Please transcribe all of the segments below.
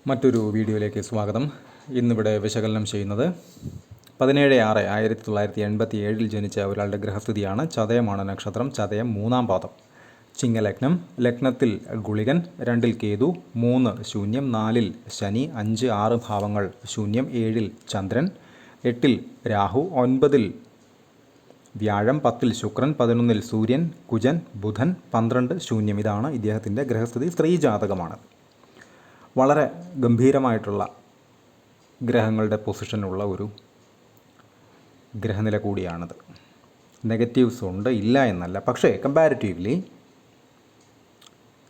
മറ്റൊരു വീഡിയോയിലേക്ക് സ്വാഗതം. ഇന്നിവിടെ വിശകലനം ചെയ്യുന്നത് 17/6/1987 ജനിച്ച ഒരാളുടെ ഗ്രഹസ്ഥിതിയാണ്. ചതയമാണ് നക്ഷത്രം. ചതയം 3-ാം പാദം. ചിങ്ങലഗ്നം. ലഗ്നത്തിൽ ഗുളികൻ, 2-ൽ കേതു, 3 ശൂന്യം, 4-ൽ ശനി, 5, 6 ഭാവങ്ങൾ ശൂന്യം, 7-ൽ ചന്ദ്രൻ, 8-ൽ രാഹു, 9-ൽ വ്യാഴം, 10-ൽ ശുക്രൻ, 11-ൽ സൂര്യൻ, കുജൻ, ബുധൻ, 12 ശൂന്യം. ഇതാണ് ഇദ്ദേഹത്തിൻ്റെ ഗ്രഹസ്ഥിതി. സ്ത്രീ ജാതകമാണ്. വളരെ ഗംഭീരമായിട്ടുള്ള ഗ്രഹങ്ങളുടെ പൊസിഷനുള്ള ഒരു ഗ്രഹനില കൂടിയാണത്. നെഗറ്റീവ്സ് ഉണ്ട്, ഇല്ല എന്നല്ല. പക്ഷേ കമ്പാരിറ്റീവ്ലി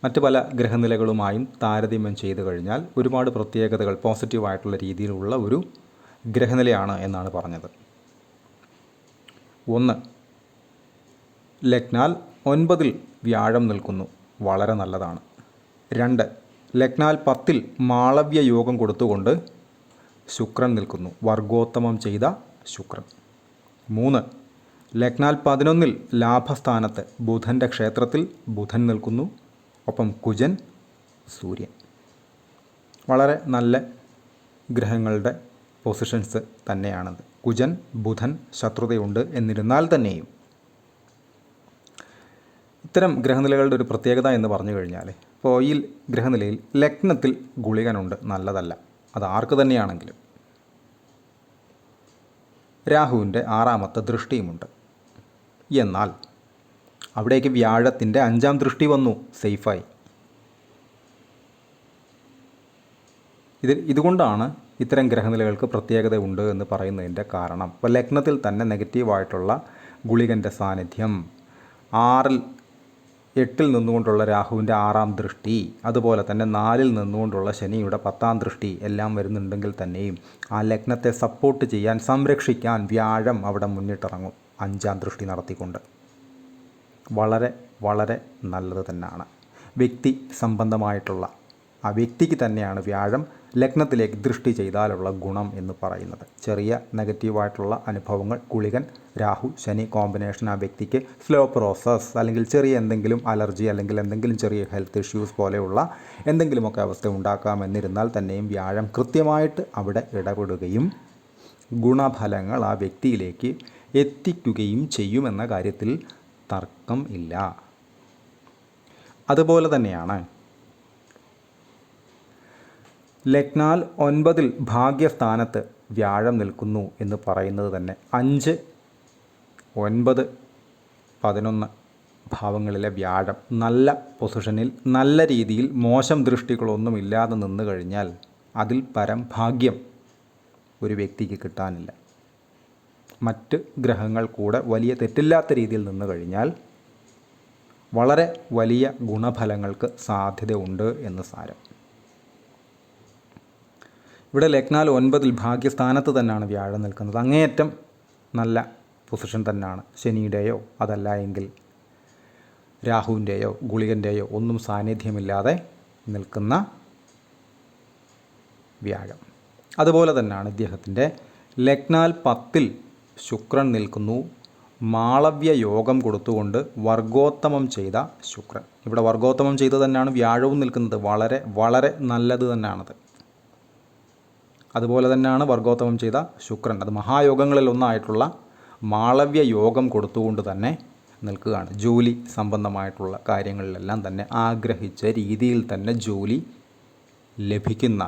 മറ്റ് പല ഗ്രഹനിലകളുമായും താരതമ്യം ചെയ്തു കഴിഞ്ഞാൽ ഒരുപാട് പ്രത്യേകതകൾ പോസിറ്റീവായിട്ടുള്ള രീതിയിലുള്ള ഒരു ഗ്രഹനിലയാണ് എന്നാണ് പറഞ്ഞത്. 1. ലഗ്നാൽ 9-ൽ വ്യാഴം നിൽക്കുന്നു, വളരെ നല്ലതാണ്. 2. ലഗ്നാൽ 10-ൽ മാളവ്യ യോഗം കൊടുത്തുകൊണ്ട് ശുക്രൻ നിൽക്കുന്നു, വർഗോത്തമം ചെയ്ത ശുക്രൻ. 3. ലഗ്നാൽ 11-ൽ ലാഭസ്ഥാനത്ത് ബുധൻ്റെ ക്ഷേത്രത്തിൽ ബുധൻ നിൽക്കുന്നു, ഒപ്പം കുജൻ, സൂര്യൻ. വളരെ നല്ല ഗ്രഹങ്ങളുടെ പൊസിഷൻസ് തന്നെയാണത്. കുജൻ, ബുധൻ ശത്രുതയുണ്ട് എന്നിരുന്നാൽ തന്നെയും ഇത്തരം ഗ്രഹനിലകളുടെ ഒരു പ്രത്യേകത എന്ന് പറഞ്ഞു കഴിഞ്ഞാൽ, ഇപ്പോൾ ഈ ഗ്രഹനിലയിൽ ലഗ്നത്തിൽ ഗുളികനുണ്ട്, നല്ലതല്ല. അത് ആർക്ക് തന്നെയാണെങ്കിലും. രാഹുവിൻ്റെ 6ാമത്തെ ദൃഷ്ടിയുമുണ്ട്. എന്നാൽ അവിടേക്ക് വ്യാഴത്തിൻ്റെ 5ാം ദൃഷ്ടി വന്നു, സേഫായി. ഇതുകൊണ്ടാണ് ഇത്തരം ഗ്രഹനിലകൾക്ക് പ്രത്യേകത ഉണ്ട് എന്ന് പറയുന്നതിൻ്റെ കാരണം. ഇപ്പോൾ ലഗ്നത്തിൽ തന്നെ നെഗറ്റീവായിട്ടുള്ള ഗുളികൻ്റെ സാന്നിധ്യം, 8-ൽ നിന്നുകൊണ്ടുള്ള രാഹുവിൻ്റെ 6ാം ദൃഷ്ടി, അതുപോലെ തന്നെ 4-ൽ നിന്നുകൊണ്ടുള്ള ശനിയുടെ 10ാം ദൃഷ്ടി എല്ലാം വരുന്നുണ്ടെങ്കിൽ തന്നെയും ആ ലഗ്നത്തെ സപ്പോർട്ട് ചെയ്യാൻ, സംരക്ഷിക്കാൻ വ്യാഴം അവിടെ മുന്നിട്ടിറങ്ങും 5ാം ദൃഷ്ടി നടത്തിക്കൊണ്ട്. വളരെ വളരെ നല്ലത് തന്നെയാണ്. വ്യക്തി സംബന്ധമായിട്ടുള്ള ആ വ്യക്തിക്ക് തന്നെയാണ് വ്യാഴം ലഗ്നത്തിലേക്ക് ദൃഷ്ടി ചെയ്താലുള്ള ഗുണം എന്ന് പറയുന്നത്. ചെറിയ നെഗറ്റീവായിട്ടുള്ള അനുഭവങ്ങൾ, ഗുളികൻ, രാഹു, ശനി കോമ്പിനേഷൻ ആ വ്യക്തിക്ക് സ്ലോ പ്രോസസ്, അല്ലെങ്കിൽ ചെറിയ എന്തെങ്കിലും അലർജി, അല്ലെങ്കിൽ എന്തെങ്കിലും ചെറിയ ഹെൽത്ത് ഇഷ്യൂസ് പോലെയുള്ള എന്തെങ്കിലുമൊക്കെ അവസ്ഥ ഉണ്ടാക്കാമെന്നിരുന്നാൽ തന്നെയും വ്യാഴം കൃത്യമായിട്ട് അവിടെ ഇടപെടുകയും ഗുണഫലങ്ങൾ ആ വ്യക്തിയിലേക്ക് എത്തിക്കുകയും ചെയ്യുമെന്ന കാര്യത്തിൽ തർക്കം ഇല്ല. അതുപോലെ തന്നെയാണ് ലഗ്നാൽ 9-ൽ ഭാഗ്യസ്ഥാനത്ത് വ്യാഴം നിൽക്കുന്നു എന്ന് പറയുന്നത് തന്നെ 5, 9, 11 ഭാവങ്ങളിലെ വ്യാഴം നല്ല പൊസിഷനിൽ, നല്ല രീതിയിൽ, മോശം ദൃഷ്ടികളൊന്നുമില്ലാതെ നിന്ന് കഴിഞ്ഞാൽ അതിൽ പരം ഭാഗ്യം ഒരു വ്യക്തിക്ക് കിട്ടാനില്ല. മറ്റ് ഗ്രഹങ്ങൾ കൂടെ വലിയ തെറ്റില്ലാത്ത രീതിയിൽ നിന്ന് കഴിഞ്ഞാൽ വളരെ വലിയ ഗുണഫലങ്ങൾക്ക് സാധ്യതയുണ്ട് എന്ന് സാരം. ഇവിടെ ലഗ്നാൽ 9-ൽ ഭാഗ്യസ്ഥാനത്ത് തന്നെയാണ് വ്യാഴം നിൽക്കുന്നത്. അങ്ങേയറ്റം നല്ല പൊസിഷൻ തന്നെയാണ്. ശനിയുടെയോ അതല്ല എങ്കിൽ രാഹുവിൻ്റെയോ ഗുളികൻ്റെയോ ഒന്നും സാന്നിധ്യമില്ലാതെ നിൽക്കുന്ന വ്യാഴം. അതുപോലെ തന്നെയാണ് ഇദ്ദേഹത്തിൻ്റെ ലഗ്നാൽ 10-ൽ ശുക്രൻ നിൽക്കുന്നു, മാളവ്യ യോഗം കൊടുത്തുകൊണ്ട് വർഗോത്തമം ചെയ്ത ശുക്രൻ. ഇവിടെ വർഗോത്തമം ചെയ്ത് തന്നെയാണ് വ്യാഴവും നിൽക്കുന്നത്. വളരെ വളരെ നല്ലത് തന്നെയാണത്. അതുപോലെ തന്നെയാണ് വർഗോത്തമം ചെയ്ത ശുക്രൻ. അത് മഹായോഗങ്ങളിൽ ഒന്നായിട്ടുള്ള മാളവ്യ യോഗം കൊടുത്തുകൊണ്ട് തന്നെ നിൽക്കുകയാണ്. ജോലി സംബന്ധമായിട്ടുള്ള കാര്യങ്ങളിലെല്ലാം തന്നെ ആഗ്രഹിച്ച രീതിയിൽ തന്നെ ജോലി ലഭിക്കുന്ന,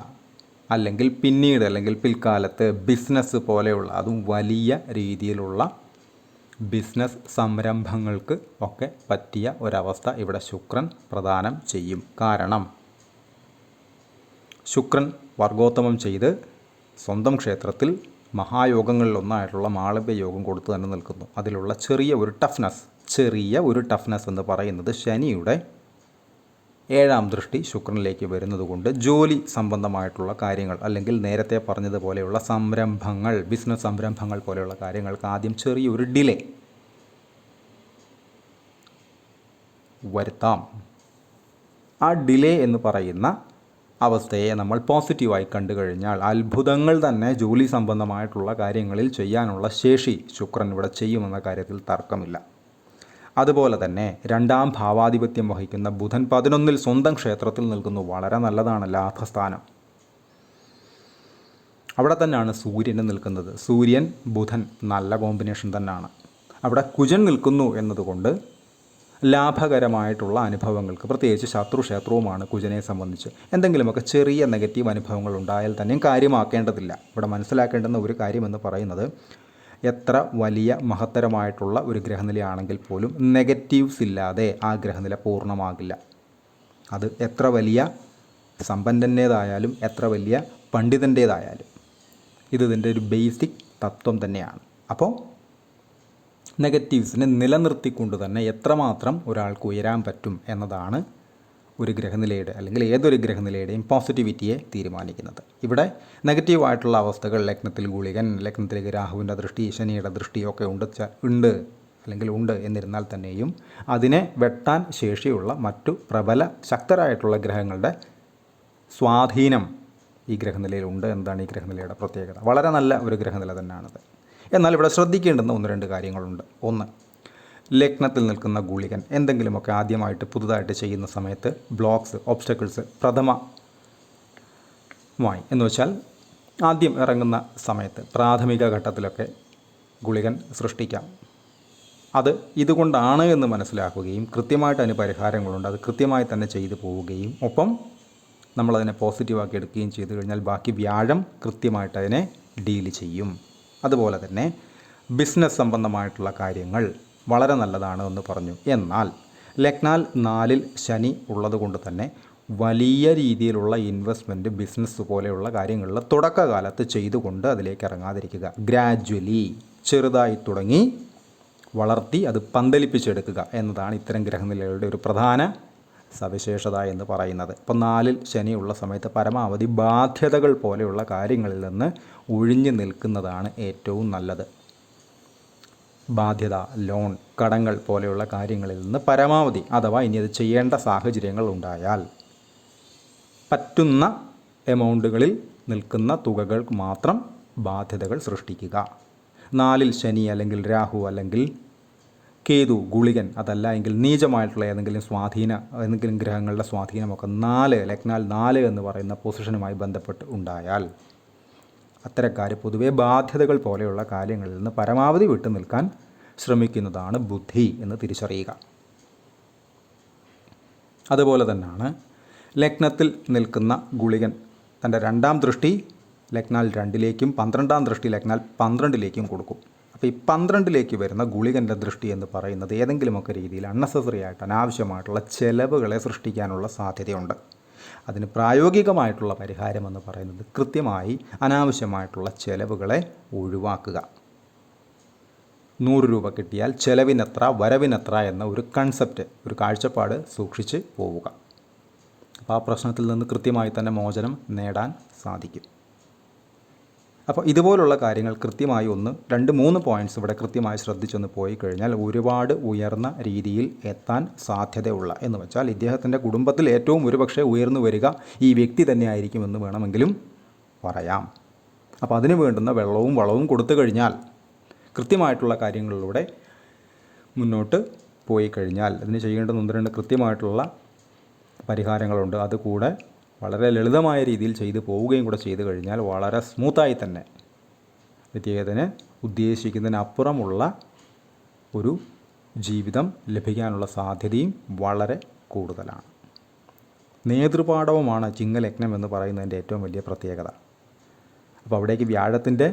അല്ലെങ്കിൽ പിന്നീട്, അല്ലെങ്കിൽ പിൽക്കാലത്ത് ബിസിനസ് പോലെയുള്ള, അതും വലിയ രീതിയിലുള്ള ബിസിനസ് സംരംഭങ്ങൾക്ക് ഒക്കെ പറ്റിയ ഒരവസ്ഥ ഇവിടെ ശുക്രൻ പ്രദാനം ചെയ്യും. കാരണം ശുക്രൻ വർഗോത്തമം ചെയ്ത് സ്വന്തം ക്ഷേത്രത്തിൽ മഹായോഗങ്ങളിലൊന്നായിട്ടുള്ള മാളവ്യ യോഗം കൊടുത്തു തന്നെ നിൽക്കുന്നു. അതിലുള്ള ചെറിയ ഒരു ടഫ്നെസ് എന്ന് പറയുന്നത് ശനിയുടെ 7ാം ദൃഷ്ടി ശുക്രനിലേക്ക് വരുന്നത് കൊണ്ട് ജോലി സംബന്ധമായിട്ടുള്ള കാര്യങ്ങൾ, അല്ലെങ്കിൽ നേരത്തെ പറഞ്ഞതുപോലെയുള്ള സംരംഭങ്ങൾ, ബിസിനസ് സംരംഭങ്ങൾ പോലെയുള്ള കാര്യങ്ങൾക്ക് ആദ്യം ചെറിയൊരു ഡിലേ വരുത്താം. ആ ഡിലേ എന്ന് പറയുന്ന അവസ്ഥയെ നമ്മൾ പോസിറ്റീവായി കണ്ടു കഴിഞ്ഞാൽ അത്ഭുതങ്ങൾ തന്നെ ജോലി സംബന്ധമായിട്ടുള്ള കാര്യങ്ങളിൽ ചെയ്യാനുള്ള ശേഷി ശുക്രൻ ഇവിടെ ചെയ്യുമെന്ന കാര്യത്തിൽ തർക്കമില്ല. അതുപോലെ തന്നെ 2ാം ഭാവാധിപത്യം വഹിക്കുന്ന ബുധൻ 11-ൽ സ്വന്തം ക്ഷേത്രത്തിൽ നിൽക്കുന്നു, വളരെ നല്ലതാണ്. ലാഭസ്ഥാനം. അവിടെ തന്നെയാണ് സൂര്യൻ നിൽക്കുന്നത്. സൂര്യൻ ബുധൻ നല്ല കോമ്പിനേഷൻ തന്നെയാണ്. അവിടെ കുജൻ നിൽക്കുന്നു എന്നതുകൊണ്ട് ലാഭകരമായിട്ടുള്ള അനുഭവങ്ങൾക്ക്, പ്രത്യേകിച്ച് ശത്രുക്ഷേത്രവുമാണ് കുജനെ സംബന്ധിച്ച്, എന്തെങ്കിലുമൊക്കെ ചെറിയ നെഗറ്റീവ് അനുഭവങ്ങൾ ഉണ്ടായാൽ തന്നെയും കാര്യമാക്കേണ്ടതില്ല. ഇവിടെ മനസ്സിലാക്കേണ്ടുന്ന ഒരു കാര്യമെന്ന് പറയുന്നത്, എത്ര വലിയ മഹത്തരമായിട്ടുള്ള ഒരു ഗ്രഹനിലയാണെങ്കിൽ പോലും നെഗറ്റീവ്സ് ഇല്ലാതെ ആ ഗ്രഹനില പൂർണ്ണമാകില്ല. അത് എത്ര വലിയ സമ്പന്നൻ്റേതായാലും എത്ര വലിയ പണ്ഡിതൻ്റേതായാലും ഇതിൻ്റെ ഒരു ബേസിക് തത്വം തന്നെയാണ്. അപ്പോൾ നെഗറ്റീവ്സിനെ നിലനിർത്തിക്കൊണ്ട് തന്നെ എത്രമാത്രം ഒരാൾക്ക് ഉയരാൻ പറ്റും എന്നതാണ് ഒരു ഗ്രഹനിലയുടെ അല്ലെങ്കിൽ ഏതൊരു ഗ്രഹനിലയുടെയും പോസിറ്റിവിറ്റിയെ തീരുമാനിക്കുന്നത്. ഇവിടെ നെഗറ്റീവായിട്ടുള്ള അവസ്ഥകൾ ലഗ്നത്തിൽ ഗുളികൻ, ലഗ്നത്തിലേക്ക് രാഹുവിൻ്റെ ദൃഷ്ടി, ശനിയുടെ ദൃഷ്ടിയൊക്കെ ഉണ്ട് എന്നിരുന്നാൽ തന്നെയും അതിനെ വെട്ടാൻ ശേഷിയുള്ള മറ്റു പ്രബല ശക്തരായിട്ടുള്ള ഗ്രഹങ്ങളുടെ സ്വാധീനം ഈ ഗ്രഹനിലയിലുണ്ട് എന്നതാണ് ഈ ഗ്രഹനിലയുടെ പ്രത്യേകത. വളരെ നല്ല ഒരു ഗ്രഹനില തന്നെയാണത്. എന്നാൽ ഇവിടെ ശ്രദ്ധിക്കേണ്ടുന്ന 1-2 കാര്യങ്ങളുണ്ട്. ഒന്ന്, ലഗ്നത്തിൽ നിൽക്കുന്ന ഗുളികൻ എന്തെങ്കിലുമൊക്കെ ആദ്യമായിട്ട് പുതുതായിട്ട് ചെയ്യുന്ന സമയത്ത് ബ്ലോക്സ്, ഒബ്സ്റ്റക്കിൾസ് പ്രഥമമായി എന്ന് വെച്ചാൽ ആദ്യം ഇറങ്ങുന്ന സമയത്ത് പ്രാഥമിക ഘട്ടത്തിലൊക്കെ ഗുളികൻ സൃഷ്ടിക്കാം. അത് ഇതുകൊണ്ടാണ് എന്ന് മനസ്സിലാക്കുകയും കൃത്യമായിട്ട് അതിന് പരിഹാരങ്ങളുണ്ട്, അത് കൃത്യമായി തന്നെ ചെയ്തു പോവുകയും ഒപ്പം നമ്മളതിനെ പോസിറ്റീവാക്കി എടുക്കുകയും ചെയ്തു കഴിഞ്ഞാൽ ബാക്കി വ്യാഴം കൃത്യമായിട്ട് അതിനെ ഡീൽ ചെയ്യും. അതുപോലെ തന്നെ ബിസിനസ് സംബന്ധമായിട്ടുള്ള കാര്യങ്ങൾ വളരെ നല്ലതാണ് എന്ന് പറഞ്ഞു. എന്നാൽ ലഗ്നാൽ 4-ൽ ശനി ഉള്ളതുകൊണ്ട് തന്നെ വലിയ രീതിയിലുള്ള ഇൻവെസ്റ്റ്മെൻറ്റ് ബിസിനസ് പോലെയുള്ള കാര്യങ്ങളിൽ തുടക്കകാലത്ത് ചെയ്തുകൊണ്ട് അതിലേക്ക് ഇറങ്ങാതിരിക്കുക. ഗ്രാജ്വലി ചെറുതായി തുടങ്ങി വളർത്തി അത് പന്തലിപ്പിച്ചെടുക്കുക എന്നതാണ് ഇത്തരം ഗ്രഹനിലകളുടെ ഒരു പ്രധാന സവിശേഷത എന്ന് പറയുന്നത്. ഇപ്പം 4-ൽ ശനിയുള്ള സമയത്ത് പരമാവധി ബാധ്യതകൾ പോലെയുള്ള കാര്യങ്ങളിൽ നിന്ന് ഒഴിഞ്ഞു നിൽക്കുന്നതാണ് ഏറ്റവും നല്ലത്. ബാധ്യത, ലോൺ, കടങ്ങൾ പോലെയുള്ള കാര്യങ്ങളിൽ നിന്ന് പരമാവധി, അഥവാ ഇനി അത് ചെയ്യേണ്ട സാഹചര്യങ്ങൾ ഉണ്ടായാൽ പറ്റുന്ന എമൗണ്ടുകളിൽ നിൽക്കുന്ന തുകകൾക്ക് മാത്രം ബാധ്യതകൾ സൃഷ്ടിക്കുക. 4-ൽ ശനി അല്ലെങ്കിൽ രാഹു അല്ലെങ്കിൽ കേതു, ഗുളികൻ, അതല്ല എങ്കിൽ നീചമായിട്ടുള്ള ഏതെങ്കിലും ഗ്രഹങ്ങളുടെ സ്വാധീനമൊക്കെ ലഗ്നാൽ 4 എന്ന് പറയുന്ന പൊസിഷനുമായി ബന്ധപ്പെട്ട് ഉണ്ടായാൽ അത്തരക്കാർ പൊതുവെ ബാധ്യതകൾ പോലെയുള്ള കാര്യങ്ങളിൽ നിന്ന് പരമാവധി വിട്ടു നിൽക്കാൻ ശ്രമിക്കുന്നതാണ് ബുദ്ധി എന്ന് തിരിച്ചറിയുക. അതുപോലെ തന്നെയാണ് ലഗ്നത്തിൽ നിൽക്കുന്ന ഗുളികൻ തൻ്റെ 2ാം ദൃഷ്ടി ലഗ്നാൽ 2-ലേക്കും 12ാം ദൃഷ്ടി ലഗ്നാൽ 12-ലേക്കും കൊടുക്കും. അപ്പോൾ ഈ 12-ലേക്ക് വരുന്ന ഗുളികൻ്റെ ദൃഷ്ടി എന്ന് പറയുന്നത് ഏതെങ്കിലുമൊക്കെ രീതിയിൽ അൺനെസസറി ആയിട്ട് അനാവശ്യമായിട്ടുള്ള ചെലവുകളെ സൃഷ്ടിക്കാനുള്ള സാധ്യതയുണ്ട്. അതിന് പ്രായോഗികമായിട്ടുള്ള പരിഹാരം എന്ന് പറയുന്നത് കൃത്യമായി അനാവശ്യമായിട്ടുള്ള ചെലവുകളെ ഒഴിവാക്കുക. 100 രൂപ കിട്ടിയാൽ ചെലവിനെത്ര വരവിനെത്ര എന്ന ഒരു കൺസെപ്റ്റ്, ഒരു കാഴ്ചപ്പാട് സൂക്ഷിച്ച് പോവുക. അപ്പോൾ ആ പ്രശ്നത്തിൽ നിന്ന് കൃത്യമായി തന്നെ മോചനം നേടാൻ സാധിക്കും. അപ്പോൾ ഇതുപോലുള്ള കാര്യങ്ങൾ കൃത്യമായി 1, 2, 3 പോയിൻറ്റ്സ് ഇവിടെ കൃത്യമായി ശ്രദ്ധിച്ചൊന്ന് പോയി കഴിഞ്ഞാൽ ഒരുപാട് ഉയർന്ന രീതിയിൽ എത്താൻ സാധ്യതയുള്ള, എന്ന് വെച്ചാൽ ഇദ്ദേഹത്തിൻ്റെ കുടുംബത്തിൽ ഏറ്റവും ഒരുപക്ഷെ ഉയർന്നു വരിക ഈ വ്യക്തി തന്നെയായിരിക്കുമെന്ന് വേണമെങ്കിലും പറയാം. അപ്പോൾ അതിന് വേണ്ടുന്ന വെള്ളവും വളവും കൊടുത്തു കഴിഞ്ഞാൽ, കൃത്യമായിട്ടുള്ള കാര്യങ്ങളിലൂടെ മുന്നോട്ട് പോയി കഴിഞ്ഞാൽ അതിന് ചെയ്യേണ്ട 1-2 കൃത്യമായിട്ടുള്ള പരിഹാരങ്ങളുണ്ട്. അതുകൂടെ വളരെ ലളിതമായ രീതിയിൽ ചെയ്തു പോവുകയും കൂടെ ചെയ്തു കഴിഞ്ഞാൽ വളരെ സ്മൂത്തായി തന്നെ വ്യക്തിഗതന് ഉദ്ദേശിക്കുന്നതിനപ്പുറമുള്ള ഒരു ജീവിതം ലഭിക്കാനുള്ള സാധ്യതയും വളരെ കൂടുതലാണ്. നേതൃപാടവമാണ് ചിങ്ങലഗ്നം എന്ന് പറയുന്നതിൻ്റെ ഏറ്റവും വലിയ പ്രത്യേകത. അപ്പോൾ അവിടേക്ക് വ്യാഴത്തിൻ്റെ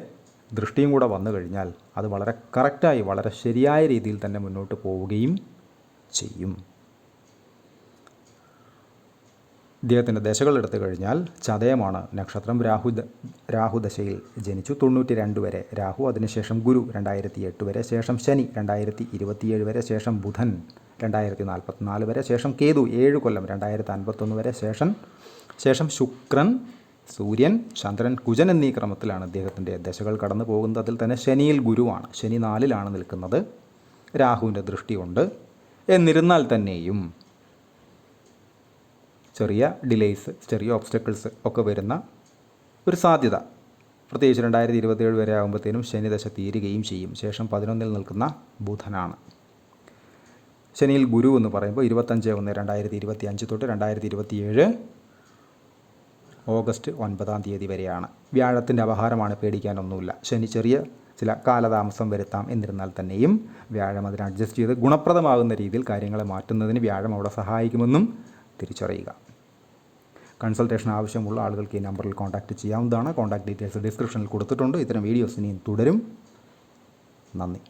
ദൃഷ്ടിയും കൂടെ വന്നു കഴിഞ്ഞാൽ അത് വളരെ കറക്റ്റായി വളരെ ശരിയായ രീതിയിൽ തന്നെ മുന്നോട്ട് പോവുകയും ചെയ്യും. ഇദ്ദേഹത്തിൻ്റെ ദശകൾ എടുത്തു കഴിഞ്ഞാൽ ചതയമാണ് നക്ഷത്രം. രാഹുദശയിൽ ജനിച്ചു. 92 വരെ രാഹു, അതിനുശേഷം ഗുരു 2008 വരെ, ശേഷം ശനി 2027 വരെ, ശേഷം ബുധൻ 2044 വരെ, ശേഷം കേതു 7 കൊല്ലം 2051 വരെ, ശേഷം ശുക്രൻ, സൂര്യൻ, ചന്ദ്രൻ, കുജൻ എന്നീ ക്രമത്തിലാണ് അദ്ദേഹത്തിൻ്റെ ദശകൾ കടന്നു പോകുന്നത്. അതിൽ തന്നെ ശനിയിൽ ഗുരുവാണ്. ശനി 4-ലാണ് നിൽക്കുന്നത്. രാഹുവിൻ്റെ ദൃഷ്ടിയുണ്ട്. എന്നിരുന്നാൽ തന്നെയും ചെറിയ ഡിലേയ്സ്, ചെറിയ ഒബ്സ്റ്റക്കിൾസ് ഒക്കെ വരുന്ന ഒരു സാധ്യത, പ്രത്യേകിച്ച് 2027 വരെ ആകുമ്പോഴത്തേനും ശനിദശ തീരുകയും ചെയ്യും. ശേഷം 11-ൽ നിൽക്കുന്ന ബുധനാണ്. ശനിയിൽ ഗുരു എന്ന് പറയുമ്പോൾ 25/1/2025 തൊട്ട് 2027 ഓഗസ്റ്റ് 9 വരെയാണ്. വ്യാഴത്തിൻ്റെ അപഹാരമാണ്, പേടിക്കാനൊന്നുമില്ല. ശനി ചെറിയ ചില കാലതാമസം വരുത്താം. എന്നിരുന്നാൽ തന്നെയും വ്യാഴം അതിനെ അഡ്ജസ്റ്റ് ചെയ്ത് ഗുണപ്രദമാകുന്ന രീതിയിൽ കാര്യങ്ങളെ മാറ്റുന്നതിന് വ്യാഴം അവിടെ സഹായിക്കുമെന്നും തിരിച്ചറിയുക. കൺസൾട്ടേഷൻ ആവശ്യമുള്ള ആളുകൾക്ക് ഈ നമ്പറിൽ കോൺടാക്റ്റ് ചെയ്യാവുന്നതാണ്. കോൺടാക്ട് ഡീറ്റെയിൽസ് ഡിസ്ക്രിപ്ഷനിൽ കൊടുത്തിട്ടുണ്ട്. ഇത്തരം വീഡിയോസ് ഇനിയും തുടരും. നന്ദി.